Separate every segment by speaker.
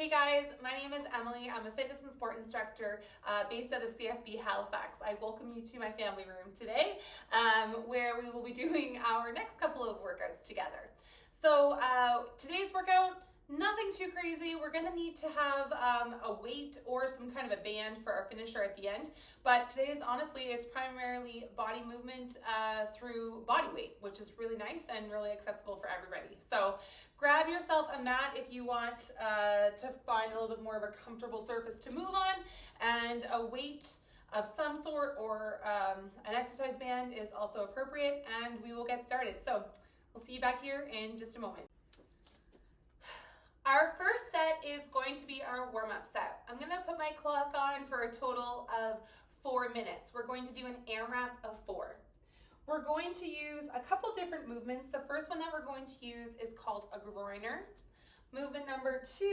Speaker 1: Hey guys, my name is Emily. I'm a fitness and sport instructor based out of CFB Halifax. I welcome you to my family room today where we will be doing our next couple of workouts together. So today's workout, nothing too crazy. We're going to need to have a weight or some kind of a band for our finisher at the end. But today's, honestly, it's primarily body movement through body weight, which is really nice and really accessible for everybody. So grab yourself a mat if you want to find a little bit more of a comfortable surface to move on, and a weight of some sort or an exercise band is also appropriate, and we will get started. So we'll see you back here in just a moment. Our first set is going to be our warm-up set. I'm going to put my clock on for a total of 4 minutes. We're going to do an AMRAP of 4. We're going to use a couple different movements. The first one that we're going to use is called a groiner. Movement number 2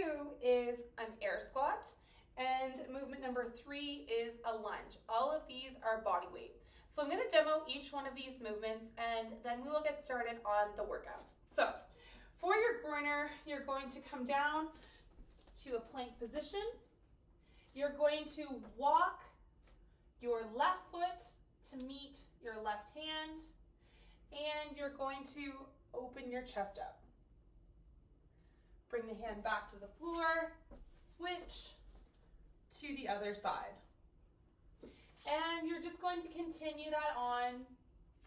Speaker 1: is an air squat. And movement number 3 is a lunge. All of these are body weight. So I'm going to demo each one of these movements, and then we will get started on the workout. So for your groiner, you're going to come down to a plank position. You're going to walk your left foot to meet your left hand, and you're going to open your chest up. Bring the hand back to the floor, switch to the other side. And you're just going to continue that on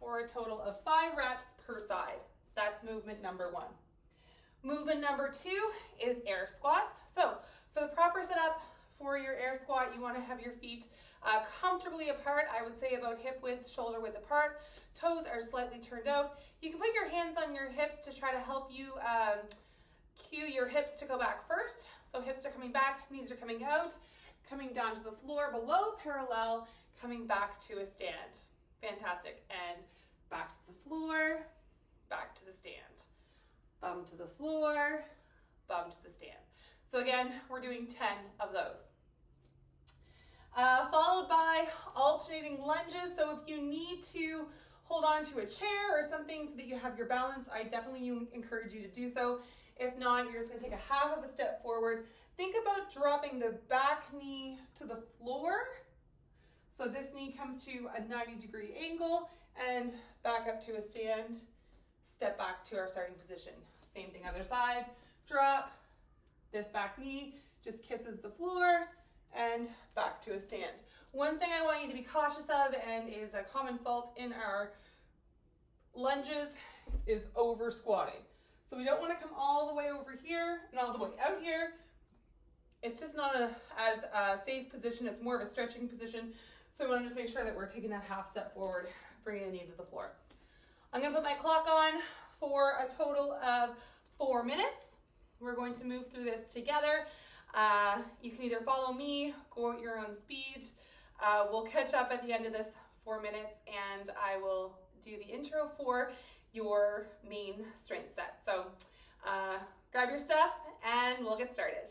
Speaker 1: for a total of 5 reps per side. That's movement number 1. Movement number 2 is air squats. So for the proper setup for your air squat, you want to have your feet comfortably apart. I would say about hip width, shoulder width apart. Toes are slightly turned out. You can put your hands on your hips to try to help you cue your hips to go back first. So hips are coming back, knees are coming out, coming down to the floor below parallel, coming back to a stand. Fantastic. And back to the floor, back to the stand. Bum to the floor, bum to the stand. So again, we're doing 10 of those. Followed by alternating lunges. So if you need to hold on to a chair or something so that you have your balance, I definitely encourage you to do so. If not, you're just going to take a half of a step forward. Think about dropping the back knee to the floor. So this knee comes to a 90-degree angle and back up to a stand. Step back to our starting position. Same thing, other side. Drop. This back knee just kisses the floor and back to a stand. One thing I want you to be cautious of, and is a common fault in our lunges, is over squatting. So we don't want to come all the way over here and all the way out here. It's just not as safe position. It's more of a stretching position. So we want to just make sure that we're taking that half step forward, bringing the knee to the floor. I'm going to put my clock on for a total of 4 minutes. We're going to move through this together. You can either follow me, go at your own speed. We'll catch up at the end of this 4 minutes, and I will do the intro for your main strength set. So grab your stuff and we'll get started.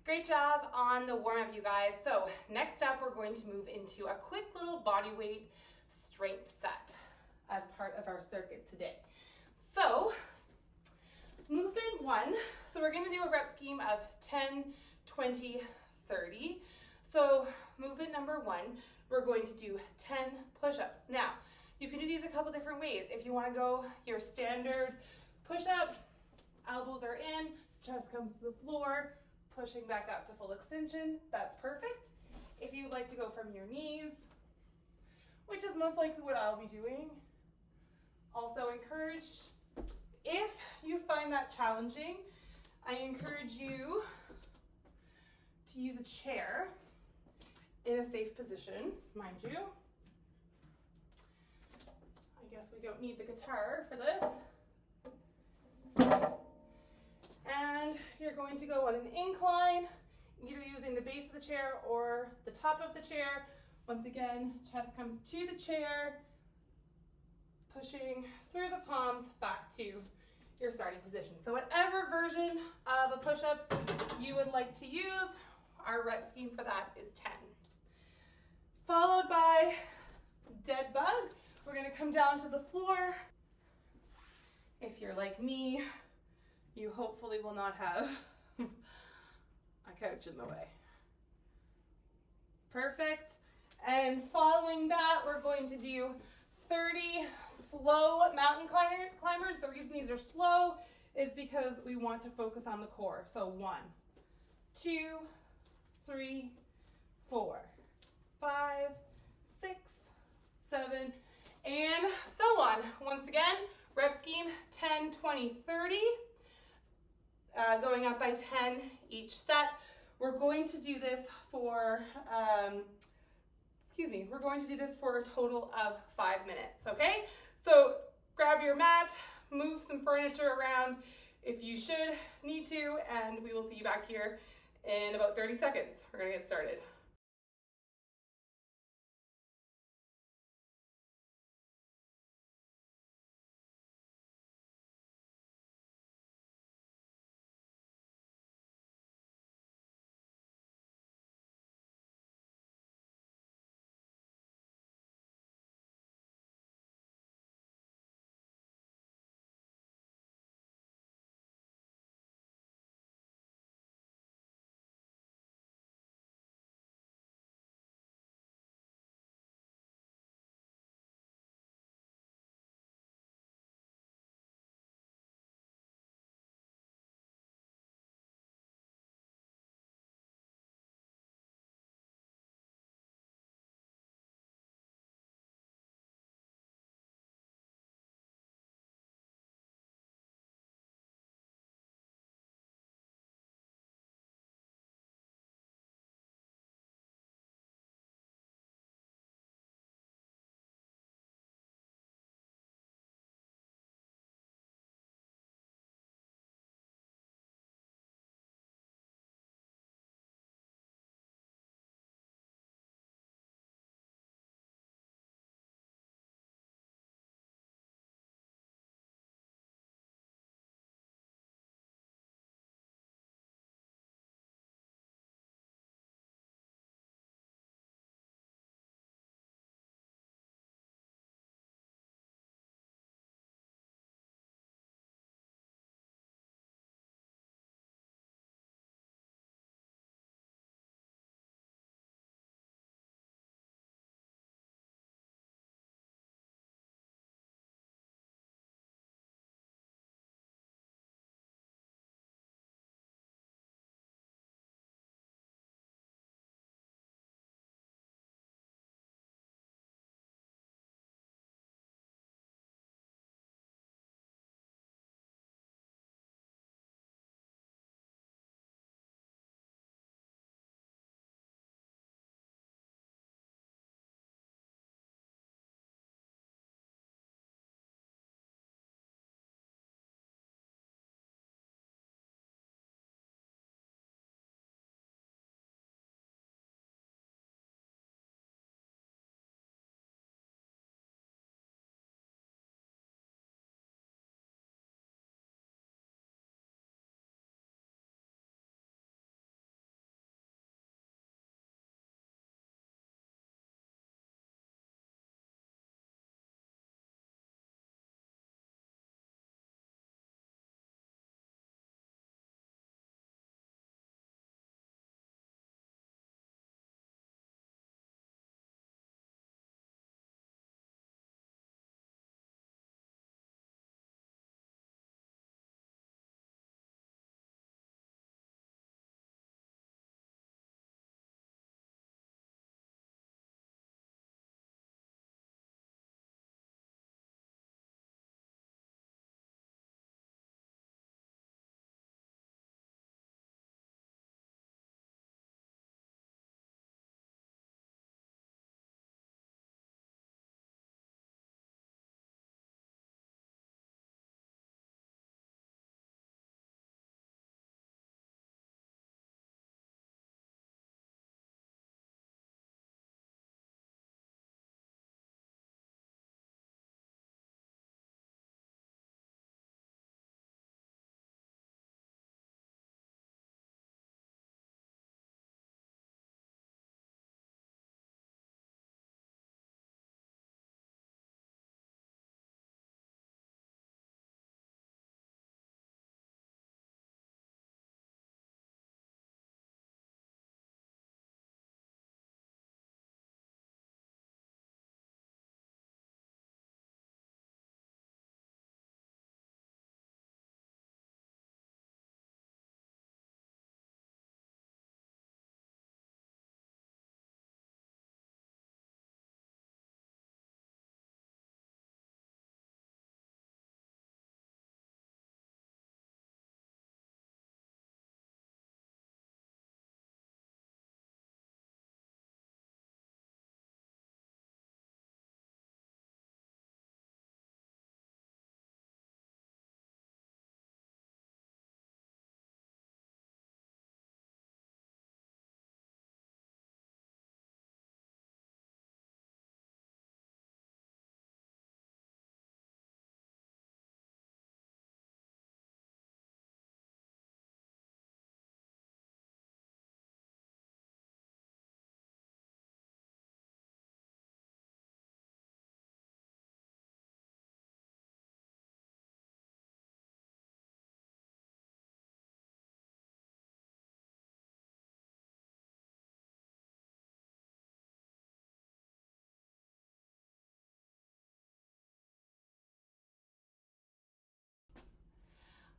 Speaker 1: Great job on the warm-up, you guys. So next up, we're going to move into a quick little body weight strength set as part of our circuit today. So movement 1, so we're going to do a rep scheme of 10, 20, 30. So movement number 1, we're going to do 10 push-ups. Now, you can do these a couple different ways. If you want to go your standard push-up, elbows are in, chest comes to the floor, pushing back up to full extension, that's perfect. If you'd like to go from your knees, which is most likely what I'll be doing, also encourage, if you find that challenging, I encourage you to use a chair in a safe position, mind you. I guess we don't need the guitar for this. And you're going to go on an incline, either using the base of the chair or the top of the chair. Once again, chest comes to the chair, pushing through the palms back to your starting position. So whatever version of a push-up you would like to use, our rep scheme for that is 10. Followed by dead bug. We're gonna come down to the floor. If you're like me, you hopefully will not have a couch in the way. Perfect. And following that, we're going to do 30 slow mountain climbers. The reason these are slow is because we want to focus on the core. So 1, 2, 3, 4, 5, 6, 7, and so on. Once again, rep scheme 10, 20, 30. Going up by 10 each set. We're going to do this for, we're going to do this for a total of 5 minutes, okay? So grab your mat, move some furniture around if you should need to, and we will see you back here in about 30 seconds. We're gonna get started.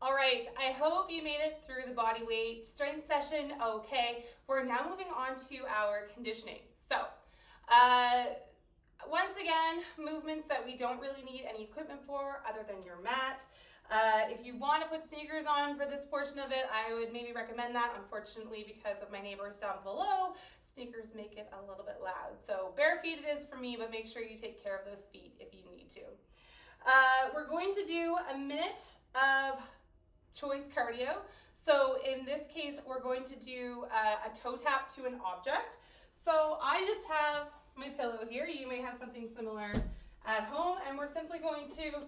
Speaker 1: All right, I hope you made it through the body weight strength session okay. We're now moving on to our conditioning. So, once again, movements that we don't really need any equipment for other than your mat. If you want to put sneakers on for this portion of it, I would maybe recommend that. Unfortunately, because of my neighbors down below, sneakers make it a little bit loud. So bare feet it is for me, but make sure you take care of those feet if you need to. We're going to do a minute of choice cardio. So in this case, we're going to do a toe tap to an object. So I just have my pillow here. You may have something similar at home, and we're simply going to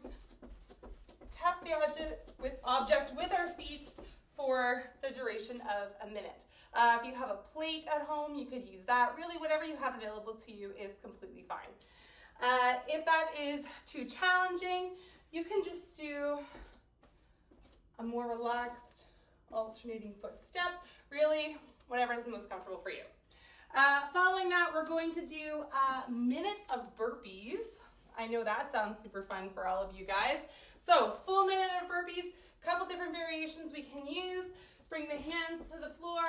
Speaker 1: tap the object with our feet for the duration of a minute. If you have a plate at home, you could use that. Really, whatever you have available to you is completely fine. If that is too challenging, you can just do a more relaxed alternating foot step. Really, whatever is the most comfortable for you. Following that, we're going to do a minute of burpees. I know that sounds super fun for all of you guys. So, full minute of burpees, couple different variations we can use. Bring the hands to the floor,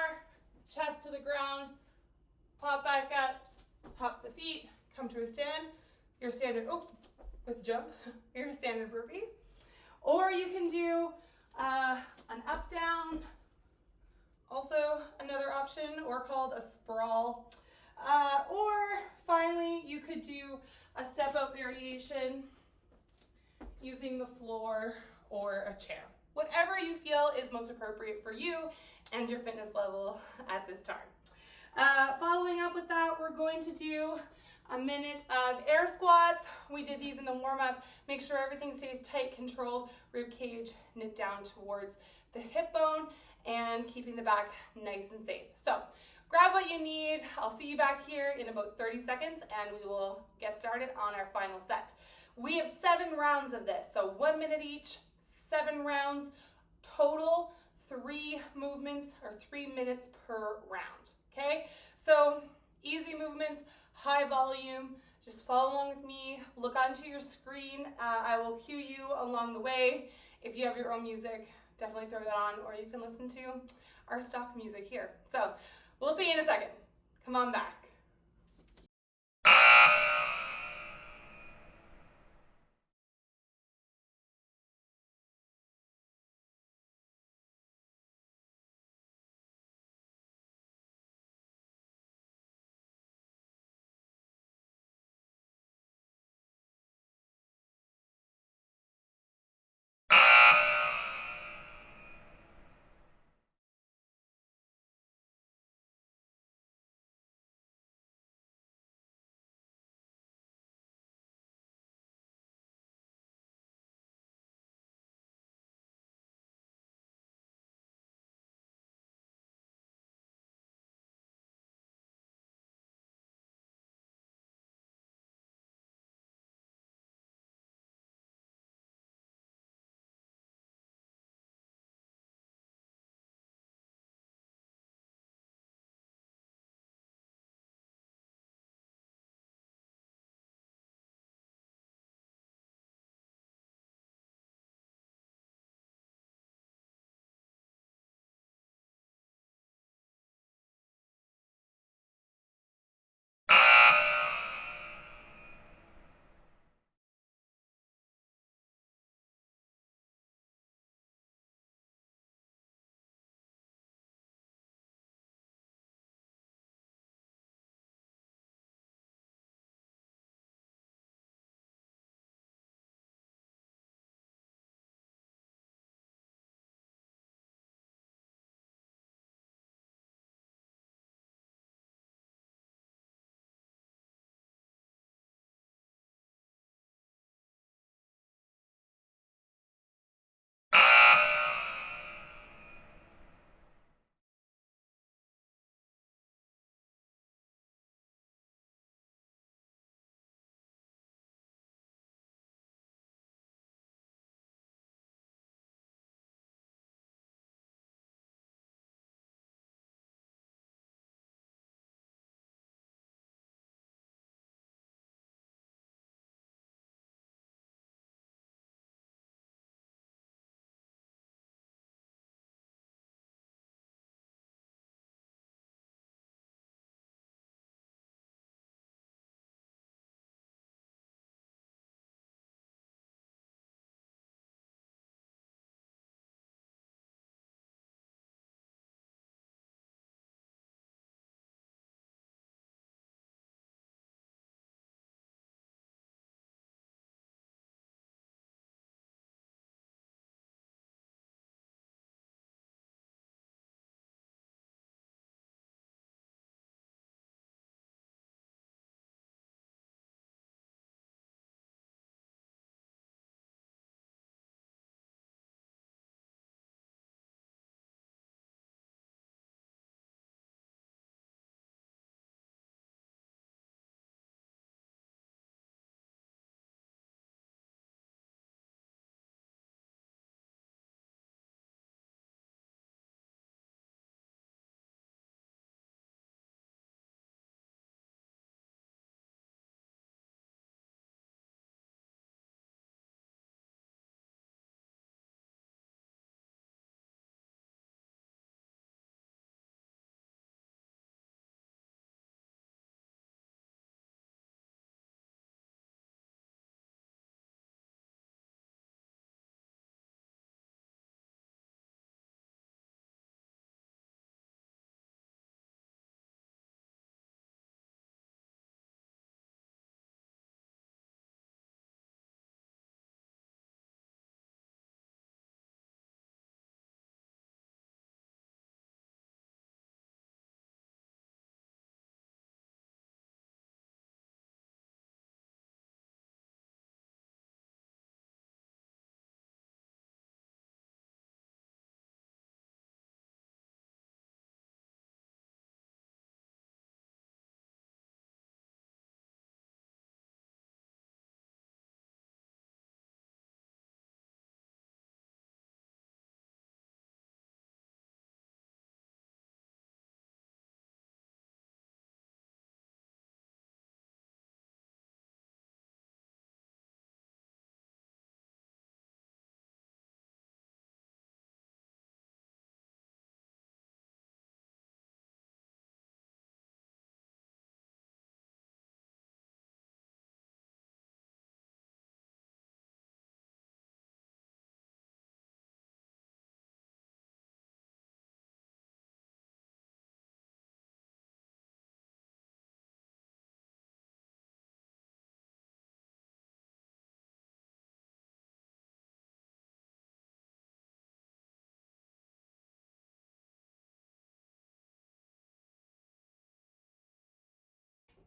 Speaker 1: chest to the ground, pop back up, hop the feet, come to a stand. Your standard, with jump, your standard burpee. Or you can do an up down, also another option, or called a sprawl. Or finally, you could do a step out variation using the floor or a chair. Whatever you feel is most appropriate for you and your fitness level at this time. Following up with that, we're going to do a minute of air squats. We did these in the warm-up. Make sure everything stays tight, controlled, rib cage knit down towards the hip bone, and keeping the back nice and safe. So grab what you need. I'll see you back here in about 30 seconds, and we will get started on our final set. We have 7 rounds of this, so 1 minute each, 7 rounds total, 3 movements or 3 minutes per round, okay? So easy movements, high volume, just follow along with me, look onto your screen. I will cue you along the way. If you have your own music, definitely throw that on, or you can listen to our stock music here. So we'll see you in a second. Come on back.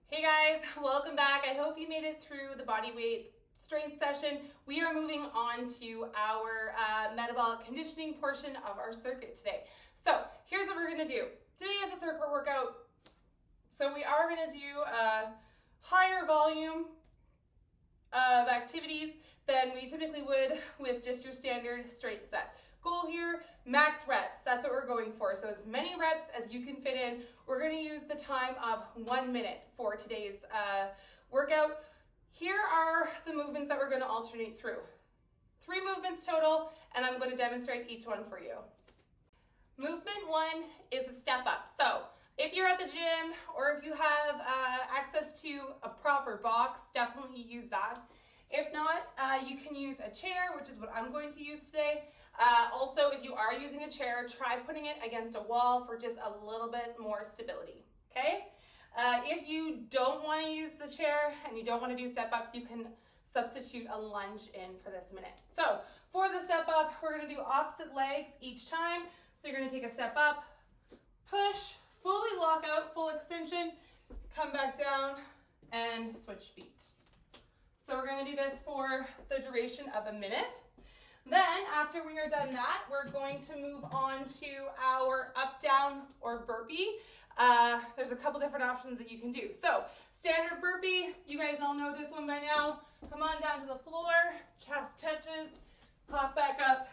Speaker 1: Hey guys, welcome back. I hope you made it through the body weight strength session. We are moving on to our metabolic conditioning portion of our circuit today. So here's what we're gonna do. Today is a circuit workout. So we are gonna do a higher volume of activities than we typically would with just your standard straight set. Goal here, max reps. That's what we're going for. So as many reps as you can fit in. We're going to use the time of 1 minute for today's workout. Here are the movements that we're going to alternate through. 3 movements total, and I'm going to demonstrate each one for you. Movement 1 is a step up. So if you're at the gym or if you have access to a proper box, definitely use that. If not, you can use a chair, which is what I'm going to use today. Also, if you are using a chair, try putting it against a wall for just a little bit more stability, okay? If you don't want to use the chair and you don't want to do step-ups, you can substitute a lunge in for this minute. So for the step-up, we're going to do opposite legs each time. So you're going to take a step up, push, fully lock out, full extension, come back down, and switch feet. So we're going to do this for the duration of a minute. Then, after we are done that, we're going to move on to our up, down, or burpee. There's a couple different options that you can do. So, standard burpee, you guys all know this one by now. Come on down to the floor, chest touches, pop back up,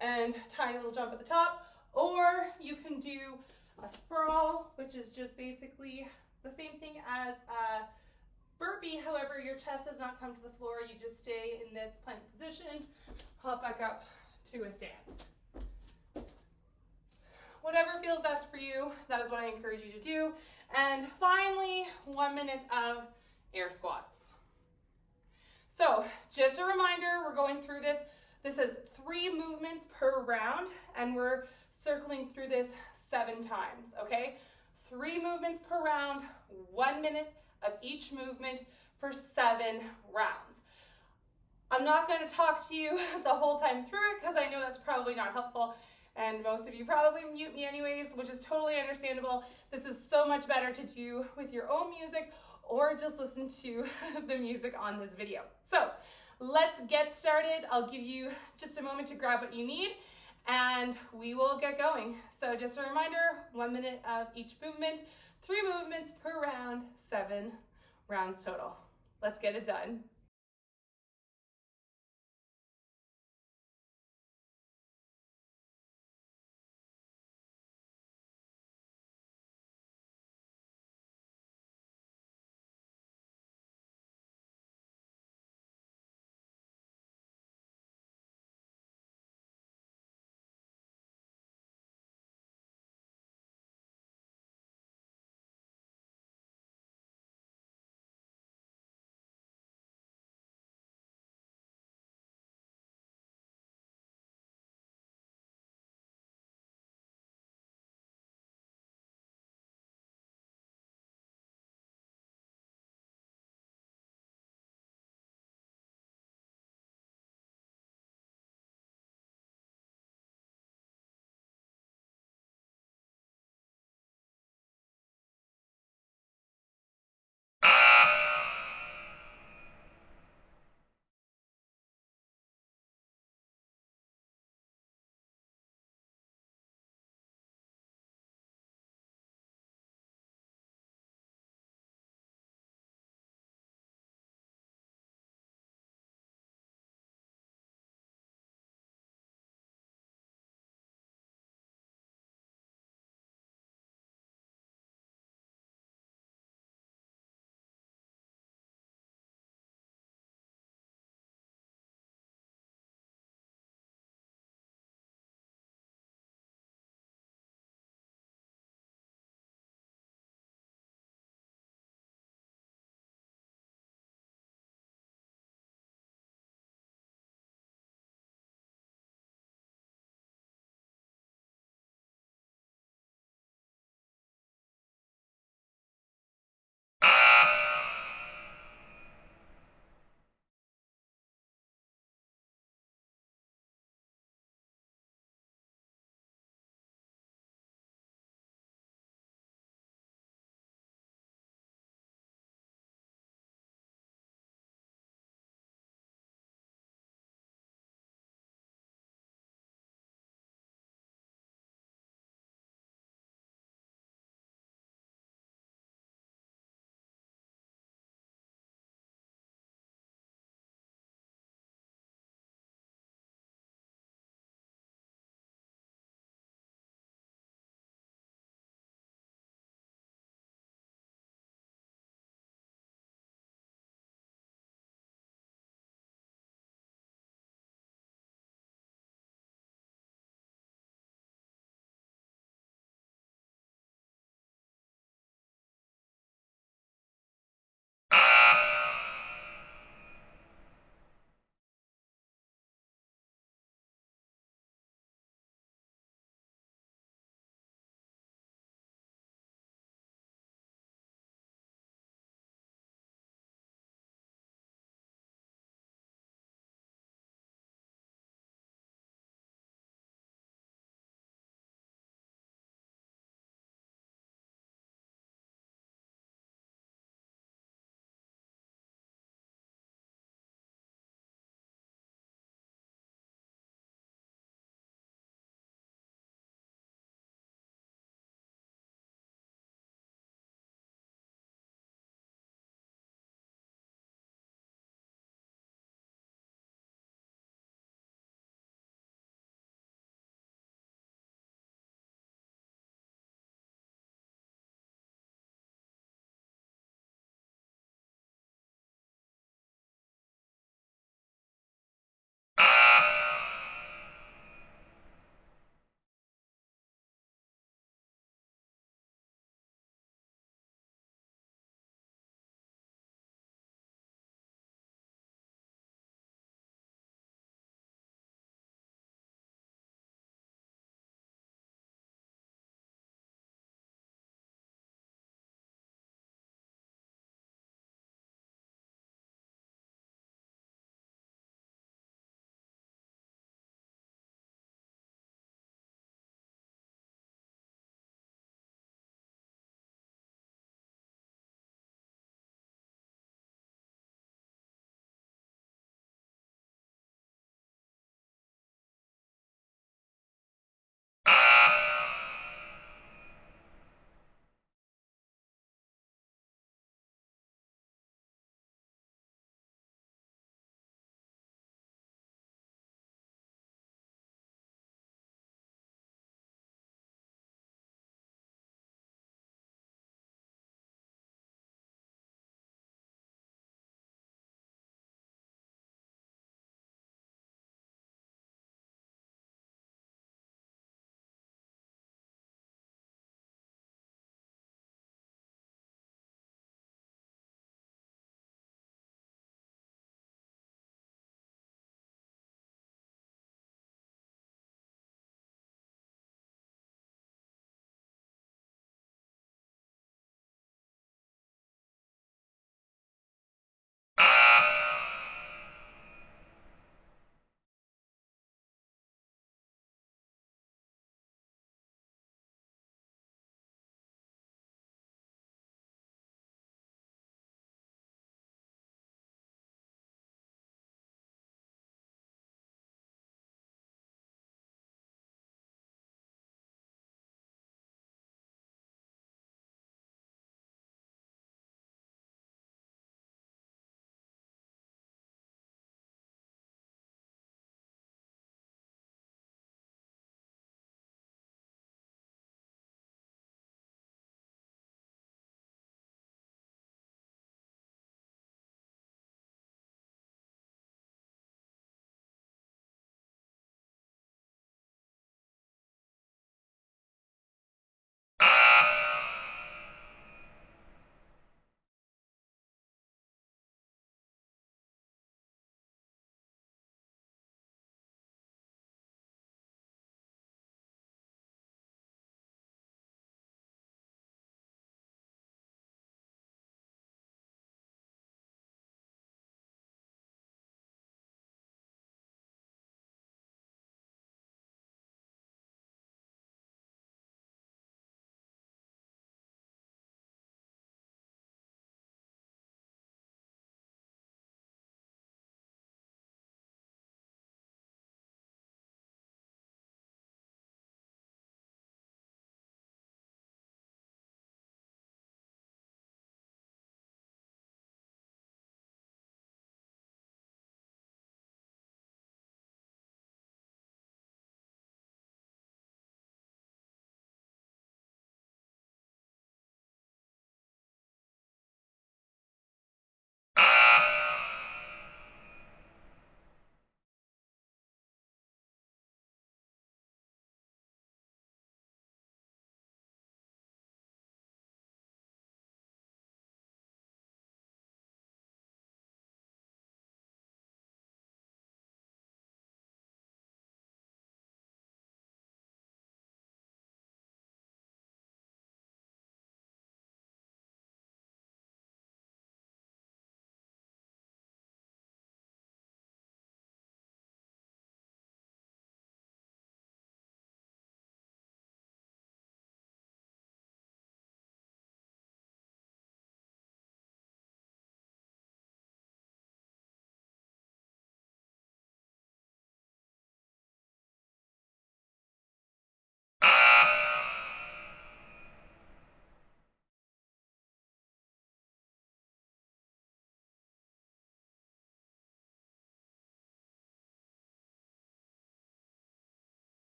Speaker 1: and tiny little jump at the top. Or you can do a sprawl, which is just basically the same thing as a burpee. However, your chest does not come to the floor. You just stay in this plank position, hop back up to a stand. Whatever feels best for you, that is what I encourage you to do. And finally, 1 minute of air squats. So just a reminder, we're going through this. This is 3 movements per round, and we're circling through this 7 times, okay? 3 movements per round, 1 minute of each movement for 7 rounds. I'm not going to talk to you the whole time through it because I know that's probably not helpful, and most of you probably mute me anyways, which is totally understandable. This is so much better to do with your own music or just listen to the music on this video. So let's get started. I'll give you just a moment to grab what you need and we will get going. So just a reminder, 1 minute of each movement, 3 movements per round, 7 rounds total. Let's get it done.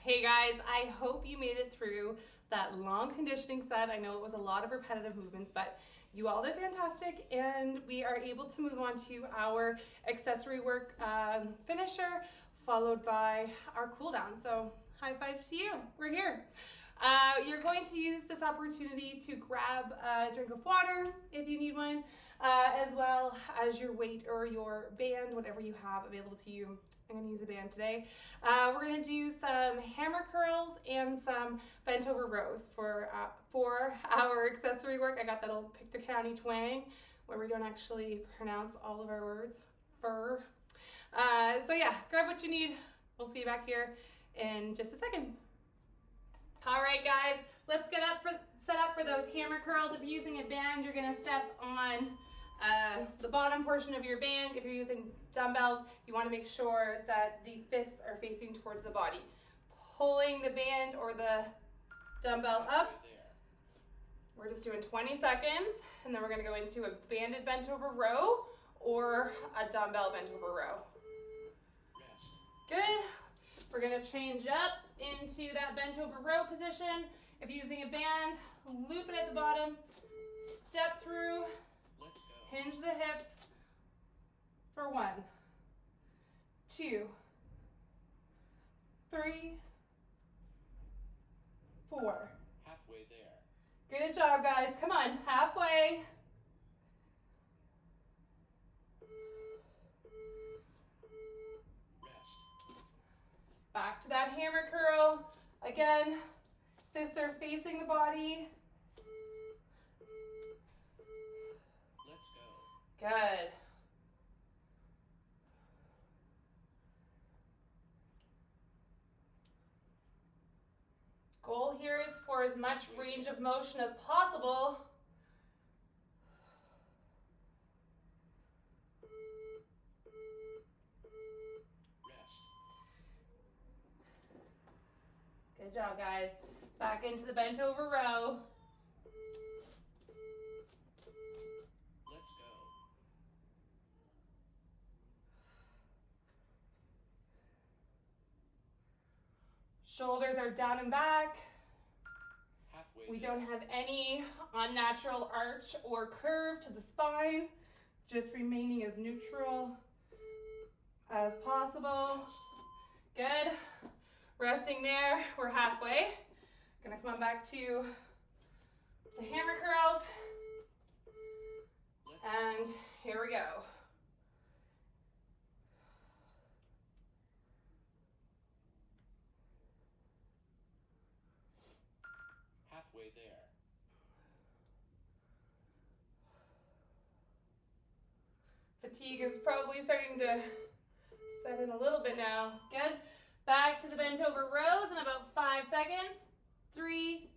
Speaker 1: Hey guys, I hope you made it through that long conditioning set. I know it was a lot of repetitive movements, but you all did fantastic, and we are able to move on to our accessory work finisher, followed by our cool down. So high five to you, we're here. You're going to use this opportunity to grab a drink of water if you need one, as well as your weight or your band, whatever you have available to you. I'm going to use a band today. We're going to do some hammer curls and some bent over rows for our accessory work. I got that old Pictou County twang where we don't actually pronounce all of our words. Fur. So yeah, grab what you need. We'll see you back here in just a second. All right, guys, let's set up for those hammer curls. If you're using a band, you're going to step on the bottom portion of your band. If you're using dumbbells, you want to make sure that the fists are facing towards the body. Pulling the band or the dumbbell up. We're just doing 20 seconds, and then we're going to go into a banded bent over row or a dumbbell bent over row. Good. We're going to change up into that bent over row position. If you're using a band, loop it at the bottom, step through, hinge the hips for 1, 2, 3, 4.
Speaker 2: Halfway there.
Speaker 1: Good job, guys. Come on, halfway. Back to that hammer curl. Again, fists are facing the body.
Speaker 2: Let's go.
Speaker 1: Good. Goal here is for as much range of motion as possible. Good job, guys. Back into the bent over row.
Speaker 2: Let's go.
Speaker 1: Shoulders are down and back.
Speaker 2: Halfway
Speaker 1: We
Speaker 2: there.
Speaker 1: don't have any unnatural arch or curve to the spine. Just remaining as neutral as possible. Good. Resting there, we're halfway. Gonna come on back to the hammer curls. And here we go.
Speaker 2: Halfway there.
Speaker 1: Fatigue is probably starting to set in a little bit now. Good. Back to the bent over rows in about 5 seconds. 3,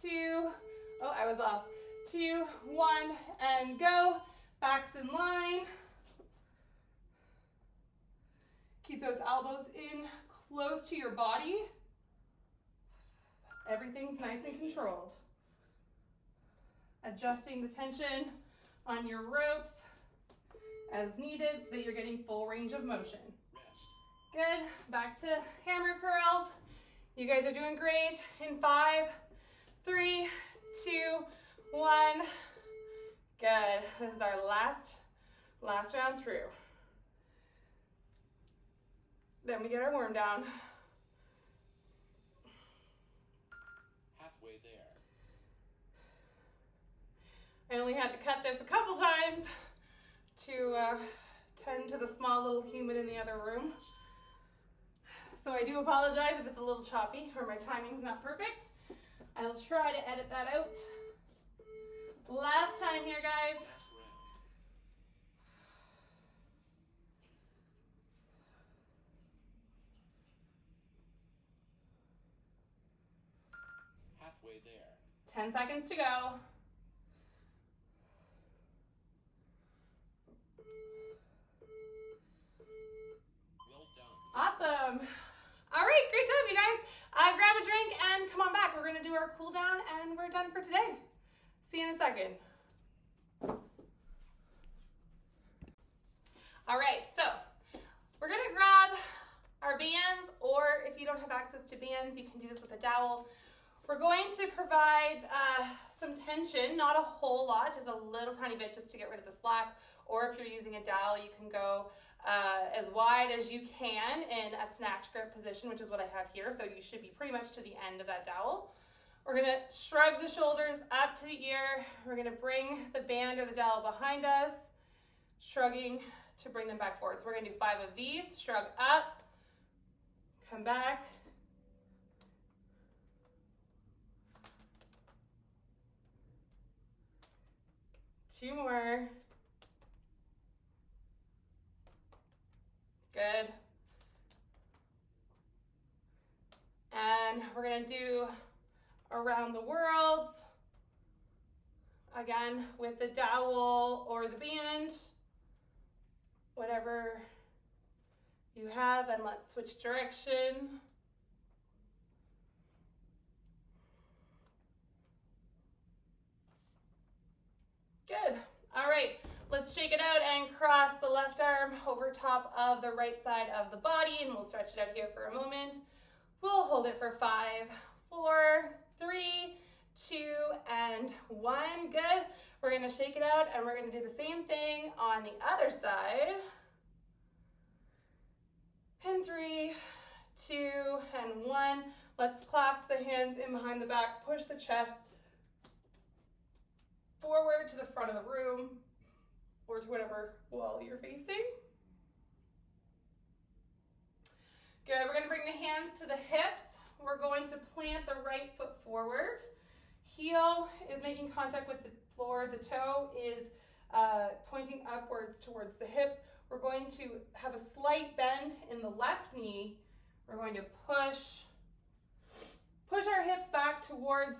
Speaker 1: 2, oh, I was off. 2, 1, and go. Backs in line. Keep those elbows in close to your body. Everything's nice and controlled. Adjusting the tension on your ropes as needed so that you're getting full range of motion. Good. Back to hammer curls. You guys are doing great. In 5, 3, 2, 1. Good. This is our last round through. Then we get our warm down.
Speaker 2: Halfway there.
Speaker 1: I only had to cut this a couple times to tend to the small little human in the other room. So I do apologize if it's a little choppy or my timing's not perfect. I'll try to edit that out. Last time here, guys.
Speaker 2: Last round. Halfway there.
Speaker 1: 10 seconds to go.
Speaker 2: Well done.
Speaker 1: Awesome. All right, great job, you guys. Grab a drink and come on back. We're gonna do our cool down and we're done for today. See you in a second. All right, so we're gonna grab our bands, or if you don't have access bands. You can do this with a dowel. We're going to provide some tension, not a whole lot, just a little tiny bit just to get rid of the slack. Or if you're using a dowel, you can go as wide as you can in a snatch grip position, which is what I have here. So you should be pretty much to the end of that dowel. We're gonna shrug the shoulders up to the ear. We're gonna bring the band or the dowel behind us, shrugging to bring them back forward. So we're gonna do 5 of these, shrug up, come back. Two more. Good. And we're gonna do around the world, again, with the dowel or the band, whatever you have, and let's switch direction. Good. All right, let's shake it out and cross the left arm over top of the right side of the body, and we'll stretch it out here for a moment. We'll hold it for 5, 4, 3, 2, and 1. Good. We're gonna shake it out and we're gonna do the same thing on the other side. And 3, 2, and 1. Let's clasp the hands in behind the back, push the chest forward to the front of the room or to whatever wall you're facing. Good, we're gonna bring the hands to the hips. We're going to plant the right foot forward. Heel is making contact with the floor. The toe is pointing upwards towards the hips. We're going to have a slight bend in the left knee. We're going to push our hips back towards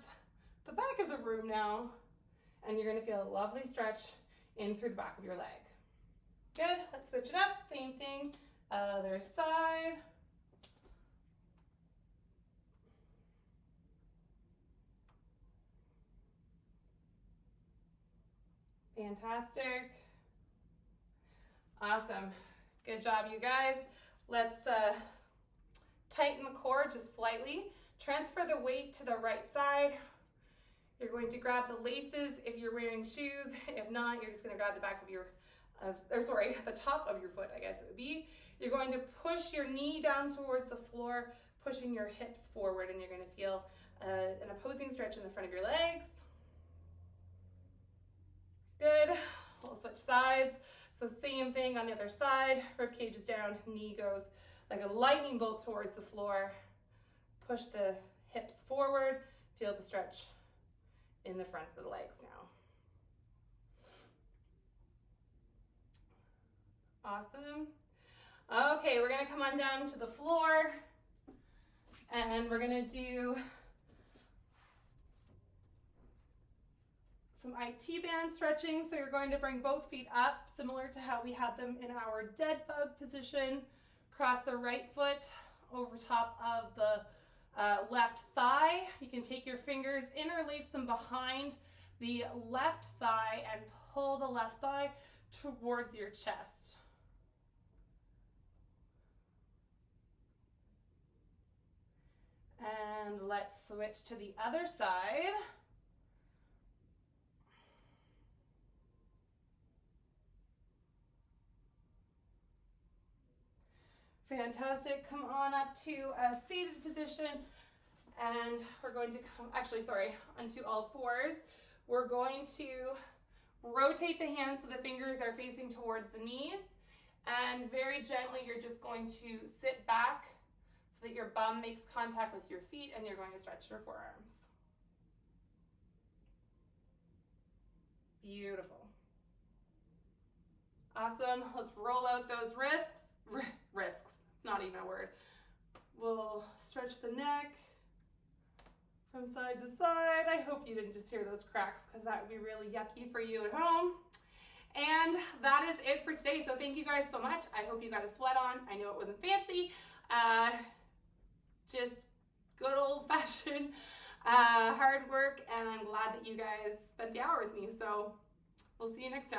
Speaker 1: the back of the room now. And you're gonna feel a lovely stretch in through the back of your leg. Good, let's switch it up. Same thing, other side. Fantastic. Awesome. Good job, you guys. Let's tighten the core just slightly. Transfer the weight to the right side. You're going to grab the laces if you're wearing shoes. If not, you're just going to grab the back of your, the top of your foot, I guess it would be. You're going to push your knee down towards the floor, pushing your hips forward, and you're going to feel an opposing stretch in the front of your legs. Good. We'll switch sides. So same thing on the other side. Rib cage is down, knee goes like a lightning bolt towards the floor. Push the hips forward. Feel the stretch in the front of the legs now. Awesome. Okay, we're gonna come on down to the floor and we're gonna do some IT band stretching. So you're going to bring both feet up, similar to how we had them in our dead bug position. Cross the right foot over top of the left thigh. You can take your fingers, interlace them behind the left thigh and pull the left thigh towards your chest. And let's switch to the other side. Fantastic. Come on up to a seated position and we're going to come, onto all fours. We're going to rotate the hands so the fingers are facing towards the knees, and very gently you're just going to sit back so that your bum makes contact with your feet and you're going to stretch your forearms. Beautiful. Awesome. Let's roll out those wrists. It's not even a word. We'll stretch the neck from side to side. I hope you didn't just hear those cracks because that would be really yucky for you at home. And that is it for today. So thank you guys so much. I hope you got a sweat on. I know it wasn't fancy. Just good old-fashioned hard work, and I'm glad that you guys spent the hour with me. So we'll see you next time.